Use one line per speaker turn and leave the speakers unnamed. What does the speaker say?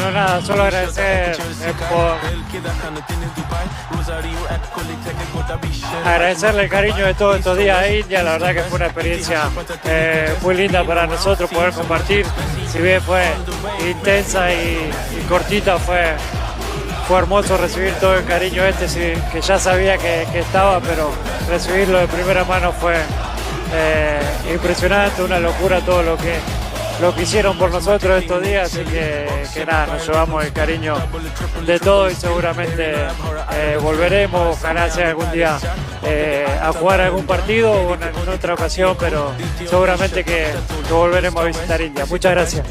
Bueno, nada, solo agradecerle el cariño de todos estos días a India. La verdad que fue una experiencia muy linda para nosotros poder compartir. Si bien fue intensa y cortita, fue hermoso recibir todo el cariño sí, que ya sabía que estaba, pero recibirlo de primera mano fue impresionante, una locura todo lo que hicieron por nosotros estos días, así que nada, nos llevamos el cariño de todo y seguramente volveremos, ojalá sea algún día a jugar algún partido o en alguna otra ocasión, pero seguramente que volveremos a visitar India. Muchas gracias.